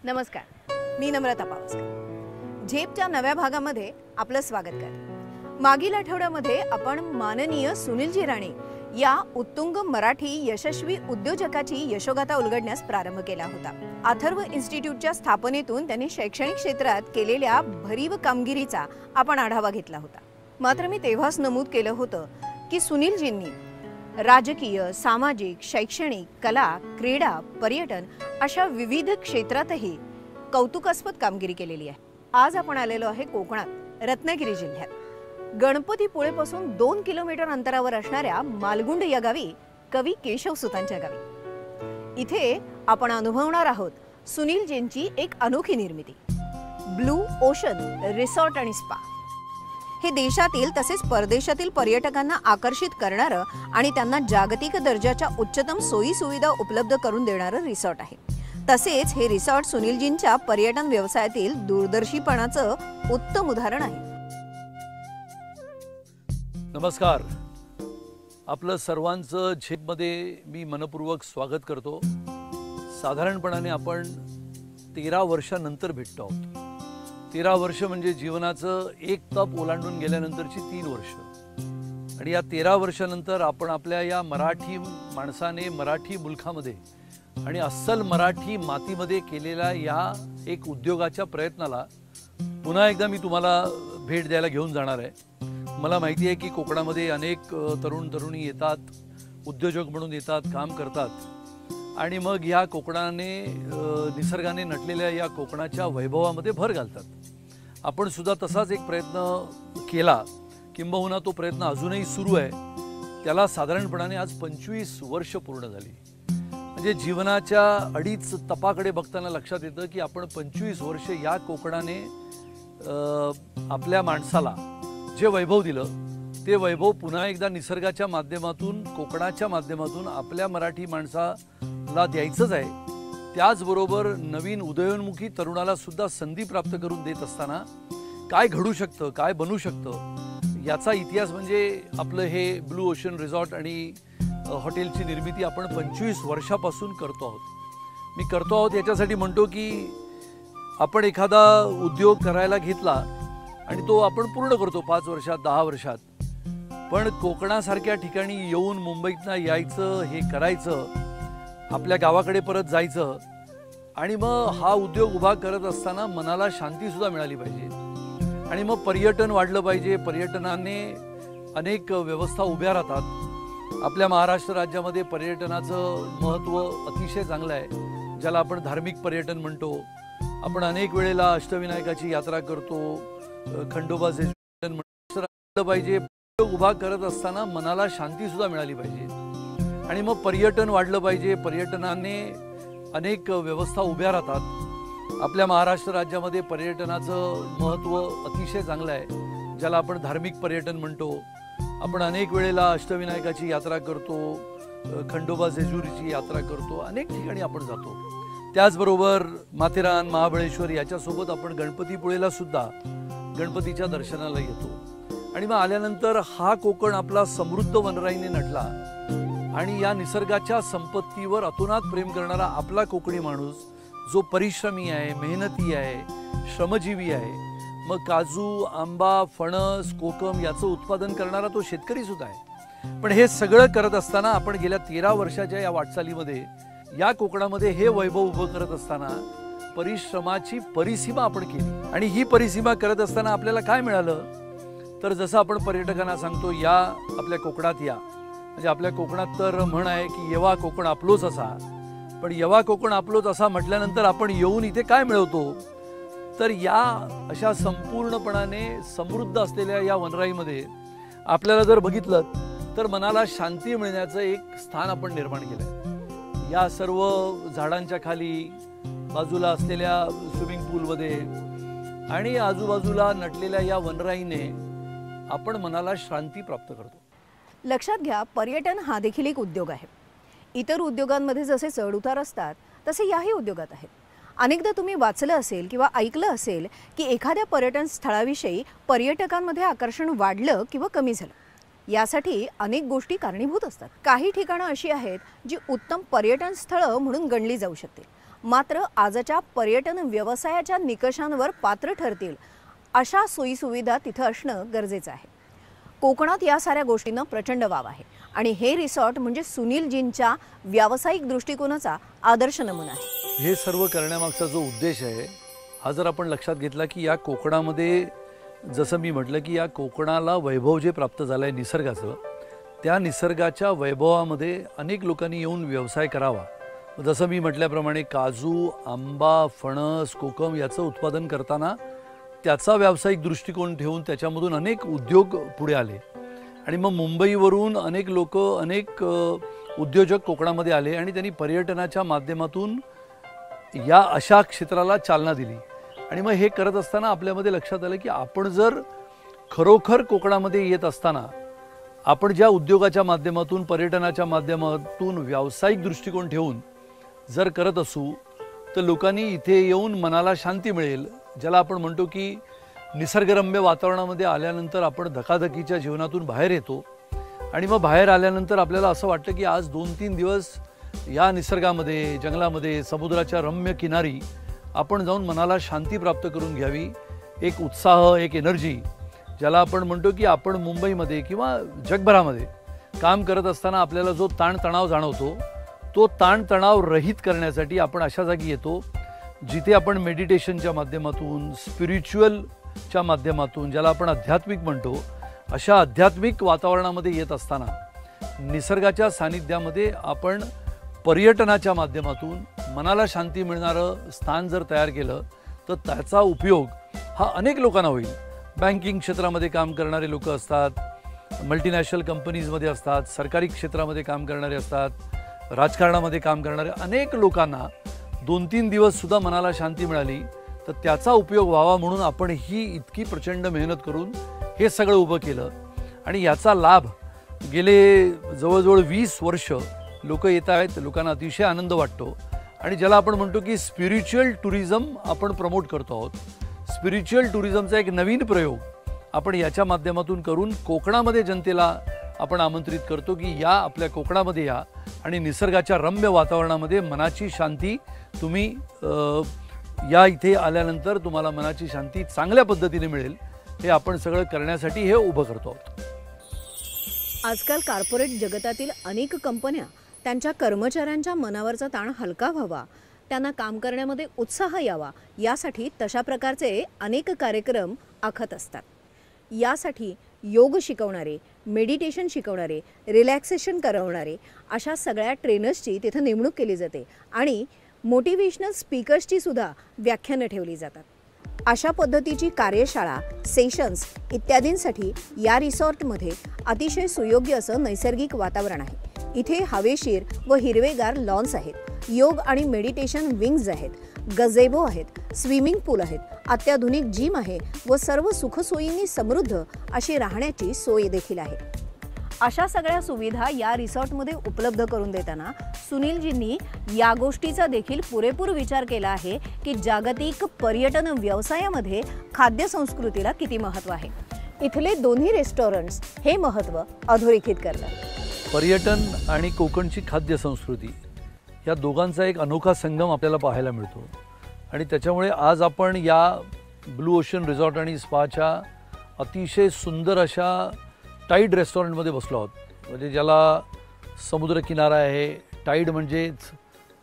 नमस्कार, मी नम्रता पावसकर. झेपच्या नव्या भागामध्ये आपलं स्वागत करते. मागील आठवड्यामध्ये आपण माननीय सुनीलजी राणे या उत्तुंग मराठी यशस्वी उद्योजकाची यशोगाथा उलगडण्यास प्रारंभ केला होता. अथर्व इन्स्टिट्यूटच्या स्थापनेतून त्यांनी शैक्षणिक क्षेत्रात केलेल्या भरीव कामगिरीचा आपण आढावा घेतला होता. मात्र मी तेव्हाच नमूद केलं होतं की सुनीलजींनी राजकीय, सामाजिक, शैक्षणिक, कला, क्रीडा, पर्यटन अशा विविध क्षेत्रातही कौतुकास्पद कामगिरी केलेली आहे. आज आपण आलेलो आहे कोकणात, रत्नागिरी जिल्ह्यात गणपतीपुळेपासून 2 किलोमीटर अंतरावर असणाऱ्या मालगुंड या गावी कवी केशवसुतांच्या गावी. इथे आपण अनुभवणार आहोत सुनीलजींची एक अनोखी निर्मिती, ब्लू ओशन रिसॉर्ट आणि स्पा. हे देशातील तसेच परदेशातील पर्यटकांना आकर्षित करणारं आणि त्यांना जागतिक दर्जाच्या उच्चतम सोयी सुविधा उपलब्ध करून देणारं रिसॉर्ट आहे. तसेच हे रिसॉर्ट सुनीलजींच्या पर्यटन व्यवसायातील दूरदर्शीपणाचं उत्तम उदाहरण आहे. नमस्कार, आपलं सर्वांचं झेपमध्ये मी मनपूर्वक स्वागत करतो. साधारणपणाने आपण 13 वर्षानंतर भेटतो आहोत. 13 वर्ष म्हणजे जीवनाचं एक तप ओलांडून गेल्यानंतरची 3 वर्ष. आणि या 13 वर्षानंतर आपण आपल्या या मराठी माणसाने मराठी मुलखामध्ये आणि अस्सल मराठी मातीमध्ये केलेल्या या एक उद्योगाच्या प्रयत्नाला पुन्हा एकदा मी तुम्हाला भेट द्यायला घेऊन जाणार आहे. मला माहिती आहे की कोकणामध्ये अनेक तरुण तरुणी येतात, उद्योजक म्हणून येतात, काम करतात आणि मग या कोकणाने निसर्गाने नटलेल्या या कोकणाच्या वैभवामध्ये भर घालतात. आपण सुद्धा तसाच एक प्रयत्न केला, किंबहुना तो प्रयत्न अजूनही सुरू आहे. त्याला साधारणपणाने आज 25 वर्ष पूर्ण झाली. म्हणजे जीवनाच्या अडीच तपाकडे बघताना लक्षात येतं की आपण 25 वर्ष या कोकणाने आपल्या माणसाला जे वैभव दिलं ते वैभव पुन्हा एकदा निसर्गाच्या माध्यमातून, कोकणाच्या माध्यमातून आपल्या मराठी माणसाला द्यायचंच आहे. त्याचबरोबर नवीन उदयोन्मुखी तरुणाला सुद्धा संधी प्राप्त करून देत असताना काय घडू शकतं, काय बनू शकतं याचा इतिहास म्हणजे आपलं हे ब्लू ओशन रिसॉर्ट आणि हॉटेलची निर्मिती आपण 25 वर्षापासून करतो आहोत. मी करतो आहोत याच्यासाठी म्हणतो की आपण एखादा उद्योग करायला घेतला आणि तो आपण पूर्ण करतो 5 वर्षात, 10 वर्षात. पण कोकणासारख्या ठिकाणी येऊन मुंबईतनं यायचं, हे करायचं, आपल्या गावाकडे परत जायचं आणि मग हा उद्योग उभा करत असताना मनाला शांतीसुद्धा मिळाली पाहिजे. आणि मग पर्यटन वाढलं पाहिजे. पर्यटनाने अनेक व्यवस्था उभ्या राहतात. आपल्या महाराष्ट्र राज्यामध्ये पर्यटनाचं महत्त्व अतिशय चांगलं आहे, ज्याला आपण धार्मिक पर्यटन म्हणतो. आपण अनेक वेळेला अष्टविनायकाची यात्रा करतो, खंडोबाचे पर्यटन म्हणतो पाहिजे. उभा करत असताना मनाला शांतीसुद्धा मिळाली पाहिजे. आणि मग पर्यटन वाढलं पाहिजे. पर्यटनाने अनेक व्यवस्था उभ्या राहतात. आपल्या महाराष्ट्र राज्यामध्ये पर्यटनाचं महत्त्व अतिशय चांगलं आहे, ज्याला आपण धार्मिक पर्यटन म्हणतो. आपण अनेक वेळेला अष्टविनायकाची यात्रा करतो, खंडोबा जेजुरीची यात्रा करतो, अनेक ठिकाणी आपण जातो. त्याचबरोबर माथेरान, महाबळेश्वर याच्यासोबत आपण गणपतीपुळेला सुद्धा गणपतीच्या दर्शनाला येतो. आणि मग आल्यानंतर हा कोकण आपला समृद्ध वनराईने नटला आणि या निसर्गाच्या संपत्तीवर अतोनात प्रेम करणारा आपला कोकणी माणूस जो परिश्रमी आहे, मेहनती आहे, श्रमजीवी आहे. मग काजू, आंबा, फणस, कोकम याचं उत्पादन करणारा तो शेतकरी सुद्धा आहे. पण हे सगळं करत असताना आपण गेल्या 13 वर्षाच्या या वाटचालीमध्ये या कोकणामध्ये हे वैभव उभं करत असताना परिश्रमाची परिसीमा आपण केली. आणि ही परिसीमा करत असताना आपल्याला काय मिळालं तर जसं आपण पर्यटकांना सांगतो या आपल्या कोकणात या, म्हणजे आपल्या कोकणात तर म्हण आहे की येवा कोकण आपलोच असा. पण येवा कोकण आपलोच असा म्हटल्यानंतर आपण येऊन इथे काय मिळवतो तर या अशा संपूर्णपणाने समृद्ध असलेल्या या वनराईमध्ये आपल्याला जर बघितलं तर मनाला शांती मिळण्याचं एक स्थान आपण निर्माण केलं आहे. या सर्व झाडांच्या खाली, बाजूला असलेल्या स्विमिंग पूलमध्ये आणि आजूबाजूला नटलेल्या या वनराईने आपण मनाला शांती प्राप्त करतो. लक्षात घ्या, पर्यटन हा देखील एक उद्योग आहे. इतर उद्योगांमध्ये जसे चढउतार असतात तसे याही उद्योगात आहेत. अनेकदा तुम्ही वाचलं असेल किंवा ऐकलं असेल की एखाद्या पर्यटन स्थळाविषयी पर्यटकांमध्ये आकर्षण वाढलं किंवा कमी झालं। यासाठी अनेक गोष्टी कारणीभूत असतात। काही ठिकाणं अशी आहेत जी उत्तम पर्यटन स्थळं म्हणून गणली जाऊ शकतील, मात्र आजच्या पर्यटन व्यवसायाच्या निकषांवर पात्र ठरतील अशा सोयीसुविधा तिथं असणं गरजेचं आहे। कोकणात या साऱ्या गोष्टींना प्रचंड वाव आहे आणि हे रिसॉर्ट म्हणजे सुनीलजींच्या व्यावसायिक दृष्टिकोनाचा आदर्श नमुना आहे। हे सर्व करण्यामागचा जो उद्देश आहे हा जर आपण लक्षात घेतला की या कोकणामध्ये जसं मी म्हटलं की या कोकणाला वैभव जे प्राप्त झालं आहे निसर्गाचं, त्या निसर्गाच्या वैभवामध्ये अनेक लोकांनी येऊन व्यवसाय करावा। जसं मी म्हटल्याप्रमाणे काजू, आंबा, फणस, कोकम याचं उत्पादन करताना त्याचा व्यावसायिक दृष्टिकोन ठेवून त्याच्यामधून अनेक उद्योग पुढे आले आणि मग मुंबईवरून अनेक लोक, अनेक उद्योजक कोकणामध्ये आले आणि त्यांनी पर्यटनाच्या माध्यमातून या अशा क्षेत्राला चालना दिली। आणि मग हे करत असताना आपल्यामध्ये लक्षात आलं की आपण जर खरोखर कोकणामध्ये येत असताना आपण ज्या उद्योगाच्या माध्यमातून, पर्यटनाच्या माध्यमातून व्यावसायिक दृष्टिकोन ठेवून जर करत असू तर लोकांनी इथे येऊन मनाला शांती मिळेल, ज्याला आपण म्हणतो की निसर्गरम्य वातावरणामध्ये आल्यानंतर आपण धकाधकीच्या जीवनातून बाहेर येतो आणि मग बाहेर आल्यानंतर आपल्याला असं वाटतं की आज 2-3 दिवस या निसर्गामध्ये, जंगलामध्ये, समुद्राच्या रम्य किनारी आपण जाऊन मनाला शांती प्राप्त करून घ्यावी। एक उत्साह, एक एनर्जी, ज्याला आपण म्हणतो की आपण मुंबईमध्ये किंवा जगभरामध्ये काम करत असताना आपल्याला जो ताणतणाव जाणवतो तो ताणतणाव रहित करण्यासाठी आपण अशा जागी येतो जिथे आपण मेडिटेशनच्या माध्यमातून, स्पिरिच्युअलच्या माध्यमातून, ज्याला आपण आध्यात्मिक म्हणतो, अशा आध्यात्मिक वातावरणामध्ये येत असताना निसर्गाच्या सानिध्यामध्ये आपण पर्यटनाच्या माध्यमातून मनाला शांती मिळणारं स्थान जर तयार केलं तर त्याचा उपयोग हा अनेक लोकांना होईल। बँकिंग क्षेत्रामध्ये काम करणारे लोक असतात, मल्टीनॅशनल कंपनीजमध्ये असतात, सरकारी क्षेत्रामध्ये काम करणारे असतात, राजकारणामध्ये काम करणारे अनेक लोकांना 2-3 दिवस सुद्धा मनाला शांती मिळाली तर त्याचा उपयोग व्हावा म्हणून आपण ही इतकी प्रचंड मेहनत करून हे सगळं उभं केलं आणि याचा लाभ गेले जवळजवळ 20 वर्ष लोक येत आहेत। लोकांना अतिशय आनंद वाटतो आणि ज्याला आपण म्हणतो की स्पिरिच्युअल टुरिझम आपण प्रमोट करतो आहोत। स्पिरिच्युअल टुरिझमचा एक नवीन प्रयोग आपण याच्या माध्यमातून करून कोकणामध्ये जनतेला आपण आमंत्रित करतो की या आपल्या कोकणामध्ये या आणि निसर्गाच्या रम्य वातावरणामध्ये मनाची शांती तुम्ही या इथे आल्यानंतर तुम्हाला मनाची शांती चांगल्या पद्धतीने मिळेल। हे आपण सगळं करण्यासाठी हे उभं करतो आहोत। आजकाल कॉर्पोरेट जगतातील अनेक कंपन्या त्यांच्या कर्मचाऱ्यांच्या मनावरचा ताण हलका व्हावा, त्यांना काम करण्यामध्ये उत्साह यावा यासाठी तशा प्रकारचे अनेक कार्यक्रम आखत असतात। यासाठी योग शिकवणारे, मेडिटेशन शिकवणारे, रिलॅक्सेशन करवणारे अशा सगळ्या ट्रेनर्सची तिथे नेमणूक केली जाते आणि मोटिवेशनल स्पीकर्सची सुद्धा व्याख्यानं ठेवली जातात। अशा पद्धतीची कार्यशाळा, सेशन्स इत्यादींसाठी या रिसॉर्टमध्ये अतिशय सुयोग्य असं नैसर्गिक वातावरण आहे। इथे हवेशीर व हिरवेगार लॉन्स आहेत, योग आणि मेडिटेशन विंग्स आहेत, गझेबो आहेत, स्विमिंग पूल आहेत, अत्याधुनिक जिम आहे व सर्व सुखसोयींनी समृद्ध अशी राहण्याची सोय देखील आहे। अशा सगळ्या सुविधा या रिसॉर्टमध्ये उपलब्ध करून देताना सुनीलजींनी या गोष्टीचा देखील पुरेपूर विचार केला आहे की जागतिक पर्यटन व्यवसायामध्ये खाद्य संस्कृतीला किती महत्त्व आहे। इथले दोन्ही रेस्टॉरंट्स हे महत्त्व अधोरेखित करतात। पर्यटन आणि कोकणची खाद्य संस्कृती या दोघांचा एक अनोखा संगम आपल्याला पाहायला मिळतो आणि त्याच्यामुळे आज आपण या ब्लू ओशन रिसॉर्ट आणि स्पाच्या अतिशय सुंदर अशा टाईड रेस्टॉरंटमध्ये बसलो आहोत। म्हणजे ज्याला समुद्रकिनारा आहे, टाईड म्हणजेच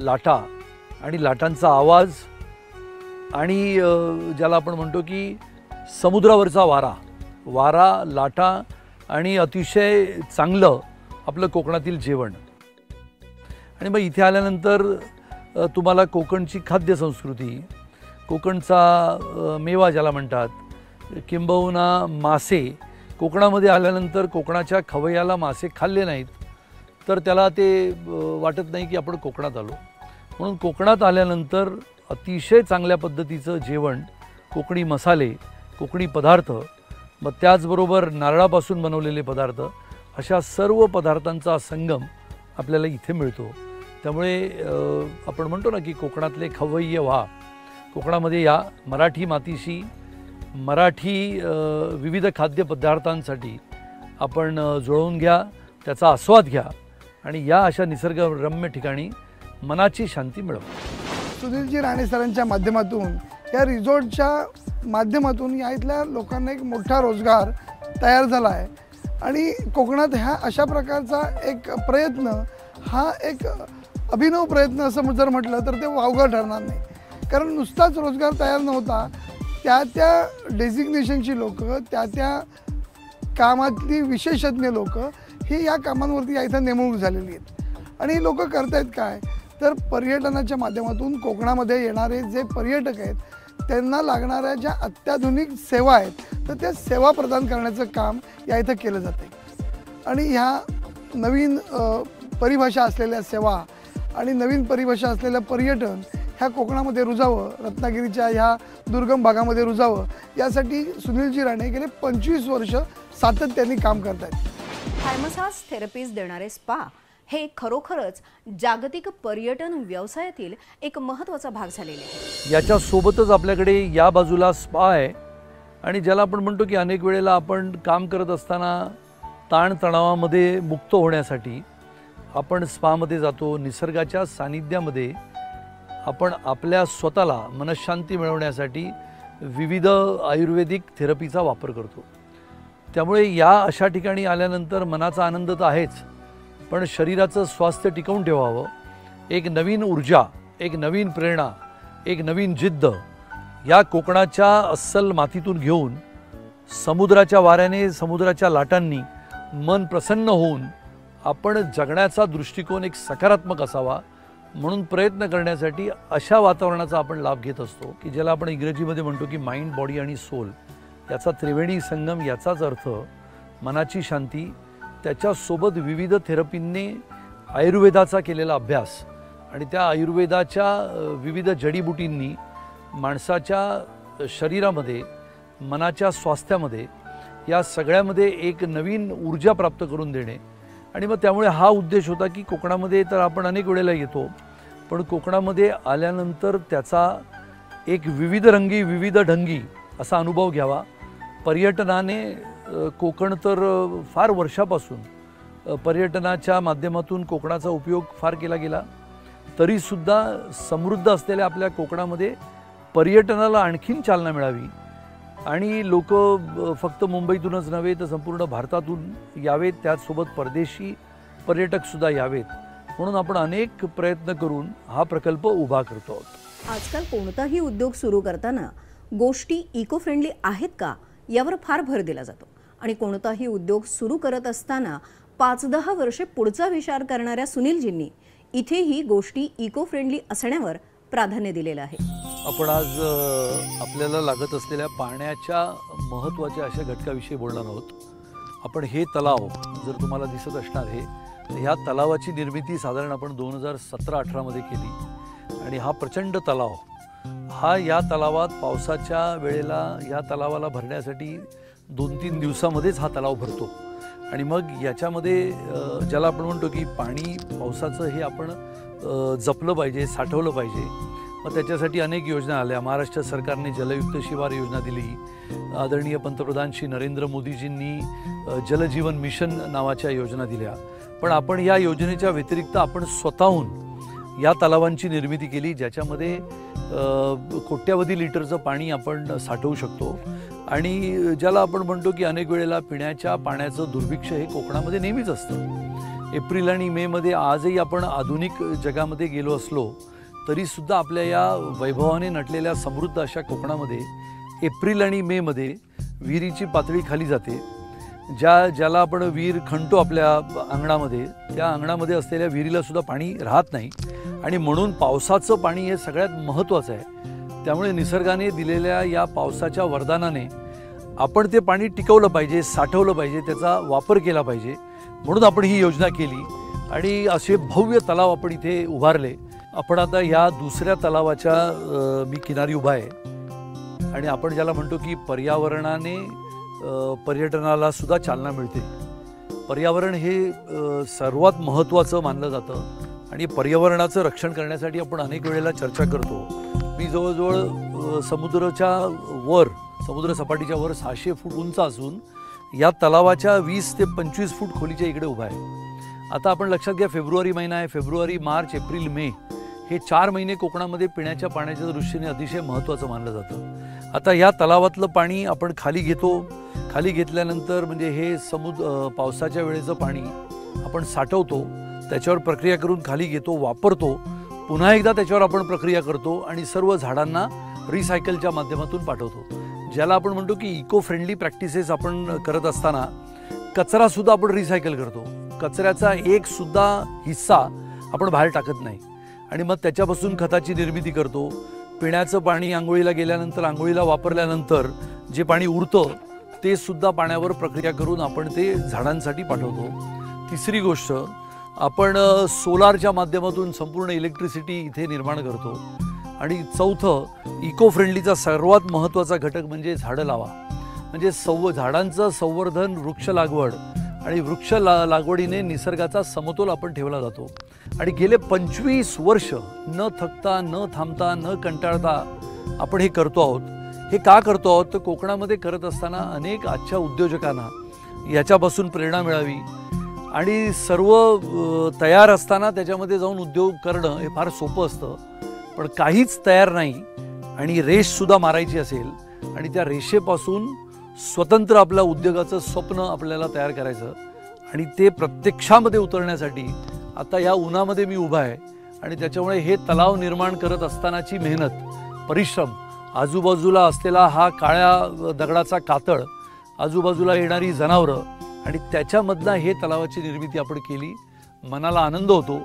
लाटा आणि लाटांचा आवाज आणि ज्याला आपण म्हणतो की समुद्रावरचा वारा, लाटा आणि अतिशय चांगलं आपलं कोकणातील जेवण। आणि मग इथे आल्यानंतर तुम्हाला कोकणची खाद्य संस्कृती, कोकणचा मेवा ज्याला म्हणतात, किंबहुना मासे, कोकणामध्ये आल्यानंतर कोकणाच्या खवय्याला मासे खाल्ले नाहीत तर त्याला ते वाटत नाही की आपण कोकणात आलो। म्हणून कोकणात आल्यानंतर अतिशय चांगल्या पद्धतीचं जेवण, कोकणी मसाले, कोकणी पदार्थ, मग त्याचबरोबर नारळापासून बनवलेले पदार्थ, अशा सर्व पदार्थांचा संगम आपल्याला इथे मिळतो। त्यामुळे आपण म्हणतो ना की कोकणातले खवय्ये व्हा, कोकणामध्ये या मराठी मातीशी मराठी विविध खाद्यपदार्थांसाठी आपण जुळवून घ्या, त्याचा आस्वाद घ्या आणि या अशा निसर्गरम्य ठिकाणी मनाची शांती मिळवा। सुनीलजी राणे सरांच्या माध्यमातून या रिसॉर्टच्या माध्यमातून या इथल्या लोकांना एक मोठा रोजगार तयार झाला आहे आणि कोकणात ह्या अशा प्रकारचा एक प्रयत्न हा एक अभिनव प्रयत्न असं जर म्हटलं तर ते वावगं ठरणार नाही, कारण नुसताच रोजगार तयार नव्हता, त्या डेझिग्नेशनची लोकं, त्या कामातली विशेषज्ञ लोकं ही या कामांवरती या इथं नेमणूक झालेली आहेत आणि लोक करत आहेत काय तर पर्यटनाच्या माध्यमातून कोकणामध्ये येणारे जे पर्यटक आहेत त्यांना लागणाऱ्या ज्या अत्याधुनिक सेवा आहेत तर त्या सेवा प्रदान करण्याचं काम या इथं केलं जाते आणि ह्या नवीन परिभाषा असलेल्या सेवा आणि नवीन परिभाषा असलेलं पर्यटन ह्या कोकणामध्ये रुजावं, रत्नागिरीच्या ह्या दुर्गम भागामध्ये रुजावं यासाठी सुनीलजी राणे गेले 25 वर्ष सातत्याने काम करत आहेत। थाय मसाज थेरपीज देणारे स्पा हे खरोखरच जागतिक पर्यटन व्यवसायातील एक महत्त्वाचा भाग झालेले आहे। याच्या सोबतच आपल्याकडे या बाजूला स्पा आहे आणि ज्याला आपण म्हणतो की अनेक वेळेला आपण काम करत असताना ताणतणावामध्ये मुक्त होण्यासाठी आपण स्पामध्ये जातो, निसर्गाच्या सानिध्यामध्ये आपण आपल्या स्वतःला मनशांती मिळवण्यासाठी विविध आयुर्वेदिक थेरपीचा वापर करतो। त्यामुळे या अशा ठिकाणी आल्यानंतर मनाचा आनंद तर आहेच, पण शरीराचं स्वास्थ्य टिकवून ठेवावं, एक नवीन ऊर्जा, एक नवीन प्रेरणा, एक नवीन जिद्द या कोकणाच्या अस्सल मातीतून घेऊन समुद्राच्या वाऱ्याने, समुद्राच्या लाटांनी मन प्रसन्न होऊन आपण जगण्याचा दृष्टिकोन एक सकारात्मक असावा म्हणून प्रयत्न करण्यासाठी अशा वातावरणाचा आपण लाभ घेत असतो की ज्याला आपण इंग्रजीमध्ये म्हणतो की माइंड, बॉडी आणि सोल याचा त्रिवेणी संगम। याचाच अर्थ मनाची शांती, त्याच्यासोबत विविध थेरपींनी आयुर्वेदाचा केलेला अभ्यास आणि त्या आयुर्वेदाच्या विविध जडीबुटींनी माणसाच्या शरीरामध्ये, मनाच्या स्वास्थ्यामध्ये या सगळ्यामध्ये एक नवीन ऊर्जा प्राप्त करून देणे आणि मग त्यामुळे हा उद्देश होता की कोकणामध्ये तर आपण अनेक वेळेला येतो, पण कोकणामध्ये आल्यानंतर त्याचा एक विविध रंगी, विविध ढंगी असा अनुभव घ्यावा। पर्यटनाने कोकण तर फार वर्षापासून पर्यटनाच्या माध्यमातून कोकणाचा उपयोग फार केला गेला, तरीसुद्धा समृद्ध असलेल्या आपल्या कोकणामध्ये पर्यटनाला आणखीन चालना मिळावी आणि लोक फक्त मुंबईतूनच नव्हे तर संपूर्ण भारतातून यावेत, त्याचसोबत परदेशी पर्यटकसुद्धा यावेत म्हणून आपण अनेक प्रयत्न करून हा प्रकल्प उभा करतो आहोत। आजकाल कोणताही उद्योग सुरू करताना गोष्टी इको फ्रेंडली आहेत का यावर फार भर दिला जातो आणि कोणताही उद्योग सुरू करत असताना 5-10 वर्षे पुढचा विचार करणाऱ्या सुनीलजींनी इथेही गोष्टी इको फ्रेंडली असण्यावर प्राधान्य दिलेलं आहे। आपण आज आपल्याला लागत असलेल्या पाण्याच्या महत्त्वाच्या अशा घटकाविषयी बोलणार आहोत। आपण हे तलाव जर तुम्हाला दिसत असणार आहे तर ह्या तलावाची निर्मिती साधारण आपण 2017-18 मध्ये केली आणि हा प्रचंड तलाव हा या तलावात पावसाच्या वेळेला या तलावाला भरण्यासाठी 2-3 दिवसामध्येच हा तलाव भरतो आणि मग याच्यामध्ये ज्याला आपण म्हणतो की पाणी पावसाचं हे आपण जपलं पाहिजे, साठवलं पाहिजे। मग त्याच्यासाठी अनेक योजना आल्या। महाराष्ट्र सरकारने जलयुक्त शिवार योजना दिली, आदरणीय पंतप्रधान श्री नरेंद्र मोदीजींनी जलजीवन मिशन नावाच्या योजना दिल्या, पण आपण या योजनेच्या व्यतिरिक्त आपण स्वतःहून या तलावांची निर्मिती केली ज्याच्यामध्ये कोट्यावधी लिटरचं पाणी आपण साठवू शकतो आणि ज्याला आपण म्हणतो की अनेक वेळेला पिण्याच्या पाण्याचं दुर्भिक्ष हे कोकणामध्ये नेहमीच असतं। एप्रिल आणि मे मध्ये आजही आपण आधुनिक जगामध्ये गेलो असलो तरीसुद्धा आपल्या या वैभवाने नटलेल्या समृद्ध अशा कोकणामध्ये एप्रिल आणि मे मध्ये विहिरीची पातळी खाली जाते। ज्याला आपण विहीर खणतो आपल्या अंगणामध्ये, त्या अंगणामध्ये असलेल्या विहिरीला सुद्धा पाणी राहत नाही आणि म्हणून पावसाचं पाणी हे सगळ्यात महत्त्वाचं आहे। त्यामुळे निसर्गाने दिलेल्या या पावसाच्या वरदानाने आपण ते पाणी टिकवलं पाहिजे, साठवलं पाहिजे, त्याचा वापर केला पाहिजे म्हणून आपण ही योजना केली आणि असे भव्य तलाव आपण इथे उभारले। आपण आता या दुसऱ्या तलावाच्या मी किनारी उभा आहे आणि आपण ज्याला म्हणतो की पर्यावरणाने पर्यटनाला सुद्धा चालना मिळते। पर्यावरण हे सर्वात महत्त्वाचं मानलं जातं आणि पर्यावरणाचं रक्षण करण्यासाठी आपण अनेक वेळेला चर्चा करतो. मी जवळजवळ समुद्र सपाटीच्या वर 600 फूट उंच असून या तलावाच्या 20 ते 25 फूट खोलीच्या इकडे उभा आहे. आता आपण लक्षात घ्या, फेब्रुवारी महिना आहे. फेब्रुवारी, मार्च, एप्रिल, मे हे 4 महिने कोकणामध्ये पिण्याच्या पाण्याच्या दृष्टीने अतिशय महत्त्वाचं मानलं जातं. आता या तलावातलं पाणी आपण खाली घेतो. खाली घेतल्यानंतर म्हणजे हे पावसाच्या वेळेचं पाणी आपण साठवतो, त्याच्यावर प्रक्रिया करून खाली घेतो, वापरतो, पुन्हा एकदा त्याच्यावर आपण प्रक्रिया करतो आणि सर्व झाडांना रिसायकलच्या माध्यमातून पाठवतो. ज्याला आपण म्हणतो की इको फ्रेंडली प्रॅक्टिसेस आपण करत असताना कचरासुद्धा आपण रिसायकल करतो. कचऱ्याचा एक सुद्धा हिस्सा आपण बाहेर टाकत नाही आणि मग त्याच्यापासून खताची निर्मिती करतो. पिण्याचं पाणी आंघोळीला गेल्यानंतर, आंघोळीला वापरल्यानंतर जे पाणी उरतं ते सुद्धा पाण्यावर प्रक्रिया करून आपण ते झाडांसाठी पाठवतो. तिसरी गोष्ट, आपण सोलारच्या माध्यमातून संपूर्ण इलेक्ट्रिसिटी इथे निर्माण करतो. आणि चौथं, इको फ्रेंडलीचा सर्वात महत्त्वाचा घटक म्हणजे झाडं लावा. म्हणजे झाडांचं संवर्धन, वृक्ष लागवड आणि वृक्ष लागवडीने निसर्गाचा समतोल आपण ठेवला जातो. आणि गेले 25 वर्ष न थकता, न थांबता, न कंटाळता आपण हे करतो आहोत. हे का करतो आहोत तर कोकणामध्ये करत असताना अनेक आजच्या उद्योजकांना याच्यापासून प्रेरणा मिळावी आणि सर्व तयार असताना त्याच्यामध्ये जाऊन उद्योग करणं हे फार सोपं असतं. पण काहीच तयार नाही आणि रेषसुद्धा मारायची असेल आणि त्या रेषेपासून स्वतंत्र आपल्या उद्योगाचं स्वप्न आपल्याला तयार करायचं आणि ते प्रत्यक्षामध्ये उतरण्यासाठी आता या उन्हामध्ये मी उभा आहे. आणि त्याच्यामुळे हे तलाव निर्माण करत असतानाची मेहनत, परिश्रम, आजूबाजूला असलेला हा काळ्या दगडाचा कातळ, आजूबाजूला येणारी जनावरं आणि त्याच्यामधनं हे तलावाची निर्मिती आपण केली. मनाला आनंद होतो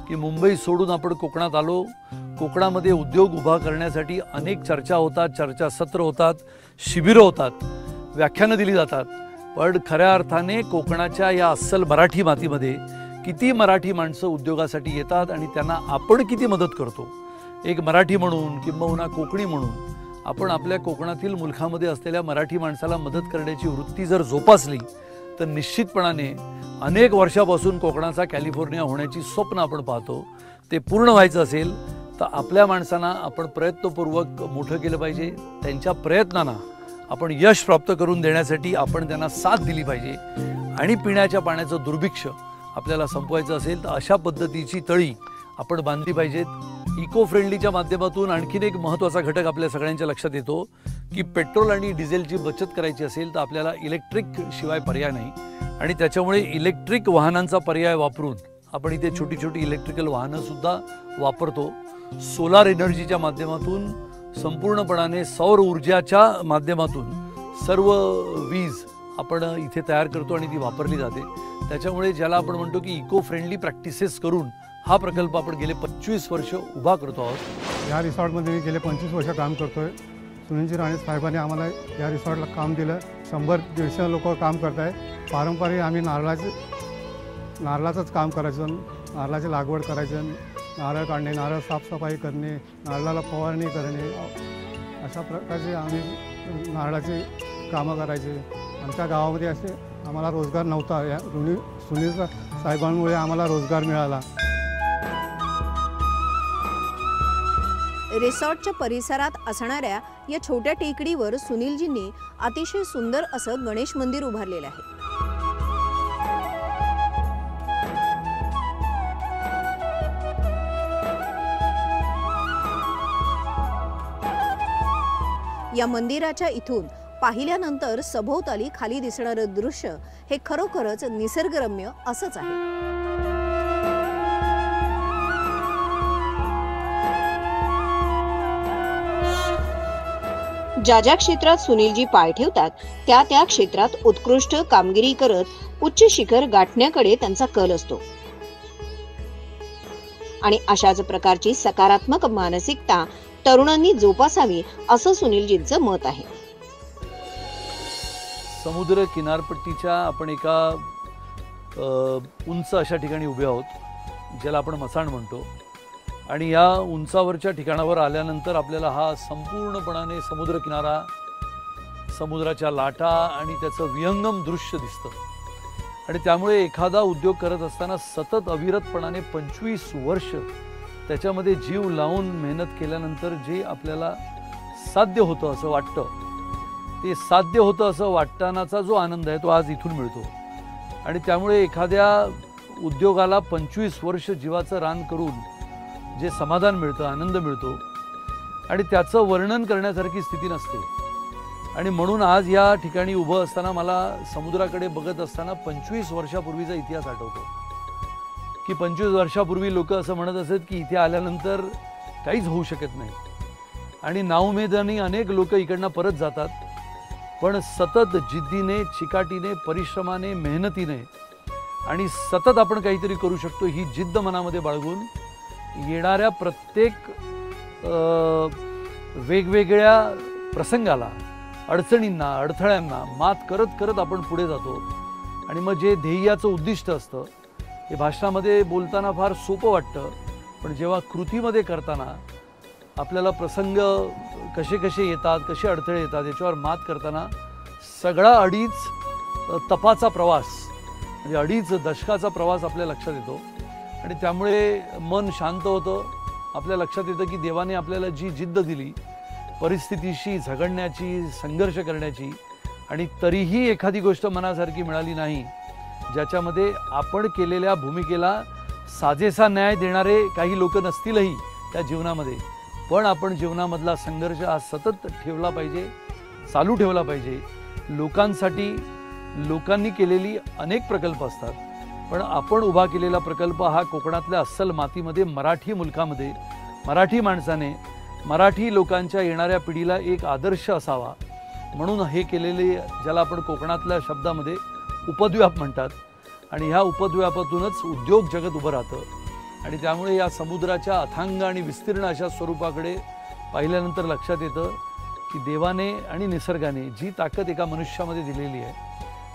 की मुंबई सोडून आपण कोकणात आलो. कोकणामध्ये उद्योग उभा करण्यासाठी अनेक चर्चा होतात, चर्चासत्र होतात, शिबिरं होतात, व्याख्यानं दिली जातात. पण खऱ्या अर्थाने कोकणाच्या या अस्सल मराठी मातीमध्ये किती मराठी माणसं उद्योगासाठी येतात आणि त्यांना आपण किती मदत करतो. एक मराठी म्हणून किंबहुना कोकणी म्हणून आपण आपल्या कोकणातील मुलखामध्ये असलेल्या मराठी माणसाला मदत करण्याची वृत्ती जर जोपासली तर निश्चितपणाने अनेक वर्षापासून कोकणाचा कॅलिफोर्निया होण्याची स्वप्न आपण पाहतो. ते पूर्ण व्हायचं असेल तर आपल्या माणसांना आपण प्रयत्नपूर्वक मोठं केलं पाहिजे. त्यांच्या प्रयत्नांना आपण यश प्राप्त करून देण्यासाठी आपण त्यांना साथ दिली पाहिजे. आणि पिण्याच्या पाण्याचं दुर्भिक्ष आपल्याला संपवायचं असेल तर अशा पद्धतीची तळी आपण बांधली पाहिजेत. इको फ्रेंडलीच्या माध्यमातून आणखीन एक महत्त्वाचा घटक आपल्या सगळ्यांच्या लक्षात येतो की पेट्रोल आणि डिझेलची बचत करायची असेल तर आपल्याला इलेक्ट्रिक शिवाय पर्याय नाही. आणि त्याच्यामुळे इलेक्ट्रिक वाहनांचा पर्याय वापरून आपण इथे छोटी छोटी इलेक्ट्रिकल वाहनंसुद्धा वापरतो. सोलार एनर्जीच्या माध्यमातून संपूर्णपणाने सौर ऊर्जाच्या माध्यमातून सर्व वीज आपण इथे तयार करतो आणि ती वापरली जाते. त्याच्यामुळे ज्याला आपण म्हणतो की इको फ्रेंडली प्रॅक्टिसेस करून हा प्रकल्प आपण गेले 25 वर्ष उभा करतो आहोत. या रिसॉर्टमध्ये मी गेले 25 वर्ष काम करतो आहे. सुनीलजी राणे साहेबांनी आम्हाला या रिसॉर्टला काम दिलं. 100-150 लोक काम करत आहे. पारंपरिक आम्ही नारळाचंच काम करायचं, नारळाची लागवड करायचं, नारळ काढणे, नारळ साफसफाई करणे, नारळाला फवारणी करणे, अशा प्रकारचे आम्ही नारळाची कामं करायचे. आमच्या गावामध्ये असे आम्हाला रोजगार नव्हता. या सुनील साहेबांमुळे आम्हाला रोजगार मिळाला. रिसॉर्टच्या परिसरात असणाऱ्या या छोट्या टेकडीवर सुनीलजींनी अतिशय सुंदर असं गणेश मंदिर उभारलेलं आहे. या मंदिराच्या इथून पाहिल्यानंतर सभोवताली खाली दिसणारं दृश्य हे खरोखरच निसर्गरम्य असंच आहे. ज्या ज्या क्षेत्रात सुनीलजी पाय ठेवतात त्या त्या क्षेत्रात उत्कृष्ट कामगिरी करत उच्च शिखर गाठण्याकडे त्यांचा कल असतो. आणि अशाच प्रकारची सकारात्मक मानसिकता तरुणांनी जोपासावी असं सुनीलजींचं मत आहे. समुद्र किनारपट्टीच्या आपण एका उंच अशा ठिकाणी उभे आहोत ज्याला आपण मसाण म्हणतो. आणि या उंचावरच्या ठिकाणावर आल्यानंतर आपल्याला हा संपूर्णपणाने समुद्रकिनारा, समुद्राच्या लाटा आणि त्याचं विहंगम दृश्य दिसतं. आणि त्यामुळे एखादा उद्योग करत असताना सतत अविरतपणाने 25 वर्ष त्याच्यामध्ये जीव लावून मेहनत केल्यानंतर जे आपल्याला साध्य होतं असं वाटतं, ते साध्य होतं असं वाटतानाचा जो आनंद आहे तो आज इथून मिळतो. आणि त्यामुळे एखाद्या उद्योगाला 25 वर्ष जीवाचं रान करून जे समाधान मिळतं, आनंद मिळतो, आणि त्याचं वर्णन करण्यासारखी स्थिती नसते. आणि म्हणून आज या ठिकाणी उभं असताना मला समुद्राकडे बघत असताना 25 वर्षापूर्वीचा इतिहास आठवतो की 25 वर्षापूर्वी लोक असं म्हणत असत की इथे आल्यानंतर काहीच होऊ शकत नाही. आणि नाउमेदाने अनेक लोक इकडनं परत जातात, पण सतत जिद्दीने, चिकाटीने, परिश्रमाने, मेहनतीने आणि सतत आपण काहीतरी करू शकतो ही जिद्द मनामध्ये बाळगून येणाऱ्या प्रत्येक वेगवेगळ्या प्रसंगाला, अडचणींना, अडथळ्यांना मात करत करत आपण पुढे जातो. आणि मग जे ध्येयाचं उद्दिष्ट असतं हे भाषणामध्ये बोलताना फार सोपं वाटतं, पण जेव्हा कृतीमध्ये करताना आपल्याला प्रसंग कसे कसे येतात, कसे अडथळे येतात, याच्यावर मात करताना सगळा 2.5 तपाचा प्रवास म्हणजे 2.5 दशकाचा प्रवास आपल्या लक्षात येतो. आणि त्यामुळे मन शांत होतं. आपल्या लक्षात येतं की देवाने आपल्याला जी जिद्द दिली परिस्थितीशी झगडण्याची, संघर्ष करण्याची, आणि तरीही एखादी गोष्ट मनासारखी मिळाली नाही, ज्याच्यामध्ये आपण केलेल्या भूमिकेला साजेसा न्याय देणारे काही लोक नसतीलही त्या जीवनामध्ये, पण आपण जीवनामधला संघर्ष हा सतत ठेवला पाहिजे, चालू ठेवला पाहिजे. लोकांसाठी लोकांनी केलेली अनेक प्रकल्प असतात, पण आपण उभा केलेला प्रकल्प हा कोकणातल्या अस्सल मातीमध्ये, मराठी मुलखामध्ये, मराठी माणसाने, मराठी लोकांच्या येणाऱ्या पिढीला एक आदर्श असावा म्हणून हे केलेले, ज्याला आपण कोकणातल्या शब्दामध्ये उपद्व्याप म्हणतात. आणि ह्या उपद्व्यापातूनच उद्योग जगत उभं राहतं. आणि त्यामुळे या समुद्राच्या अथांग आणि विस्तीर्ण अशा स्वरूपाकडे पाहिल्यानंतर लक्षात येतं की देवाने आणि निसर्गाने जी ताकद एका मनुष्यामध्ये दिलेली आहे,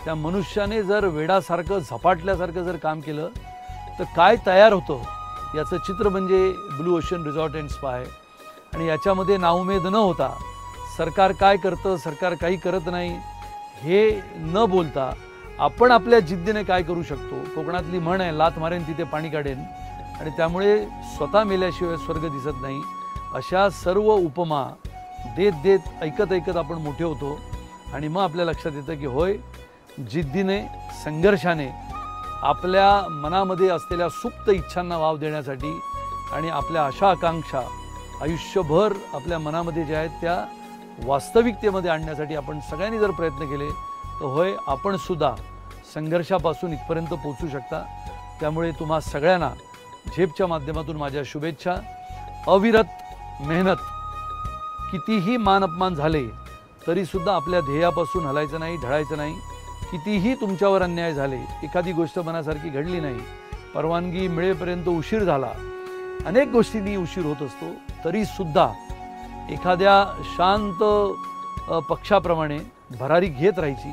त्या मनुष्याने जर वेडासारखं, झपाटल्यासारखं जर काम केलं तर काय तयार होतं याचं चित्र म्हणजे blue ocean resort and spa आहे. आणि याच्यामध्ये नाउमेद न होता सरकार काय करतं, सरकार काही करत नाही हे न बोलता आपण आपल्या जिद्दीने काय करू शकतो. कोकणातली म्हण आहे, लाथ मारेन तिथे पाणी काढेन. आणि त्यामुळे स्वतः मेल्याशिवाय स्वर्ग दिसत नाही, अशा सर्व उपमा देत देत, ऐकत ऐकत आपण मोठे होतो. आणि मग आपल्या लक्षात येतं की होय, जिद्दीने, संघर्षाने आपल्या मनामध्ये असलेल्या सुप्त इच्छांना वाव देण्यासाठी आणि आपल्या आशा आकांक्षा आयुष्यभर आपल्या मनामध्ये ज्या आहेत त्या वास्तविकतेमध्ये आणण्यासाठी आपण सगळ्यांनी जर प्रयत्न केले तर होय, आपण सुद्धा संघर्षापासून इथपर्यंत पोहोचू शकता. त्यामुळे तुम्हा सगळ्यांना झेपच्या माध्यमातून माझ्या शुभेच्छा. अविरत मेहनत, कितीही मान अपमान झाले तरीसुद्धा आपल्या ध्येयापासून हलायचं नाही, ढळायचं नाही. कितीही तुमच्यावर अन्याय झाले, एखादी गोष्ट मनासारखी घडली नाही, परवानगी मिळेपर्यंत उशीर झाला, अनेक गोष्टींनी उशीर होत असतो, तरीसुद्धा एखाद्या शांत पक्षाप्रमाणे भरारी घेत राहायची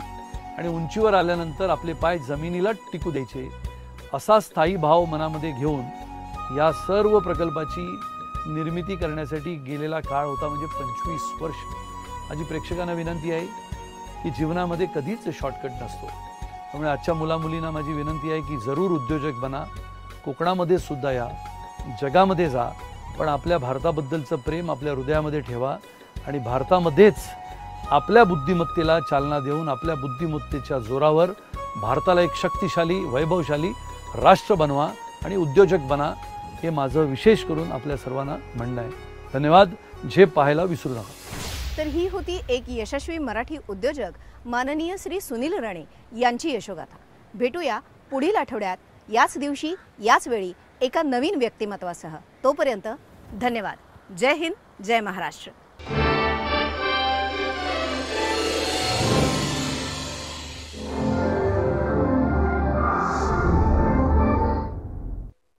आणि उंचीवर आल्यानंतर आपले पाय जमिनीला टिकू द्यायचे, असा स्थायी भाव मनामध्ये घेऊन या सर्व प्रकल्पाची निर्मिती करण्यासाठी गेलेला काळ होता, म्हणजे 25 वर्ष. माझी प्रेक्षकांना विनंती आहे की जीवनामध्ये कधीच शॉर्टकट नसतो. त्यामुळे आजच्या मुलामुलींना माझी विनंती आहे की जरूर उद्योजक बना, कोकणामध्ये सुद्धा या, जगामध्ये जा, पण आपल्या भारताबद्दलचं प्रेम आपल्या हृदयामध्ये ठेवा आणि भारतामध्येच आपल्या बुद्धिमत्तेला चालना देऊन आपल्या बुद्धिमत्तेच्या जोरावर भारताला एक शक्तिशाली, वैभवशाली राष्ट्र बनवा आणि उद्योजक बना, हे माझं विशेष करून आपल्या सर्वांना म्हणणं आहे. धन्यवाद. झेप पाहायला विसरू नका. तर ही होती एक यशस्वी मराठी उद्योजक माननीय श्री सुनील राणे यांची यशोगाथा. भेटूया पुढील आठवड्यात याच दिवशी याच वेळी एका नवीन व्यक्तिमत्वासह. तोपर्यंत धन्यवाद. जय हिंद, जय महाराष्ट्र.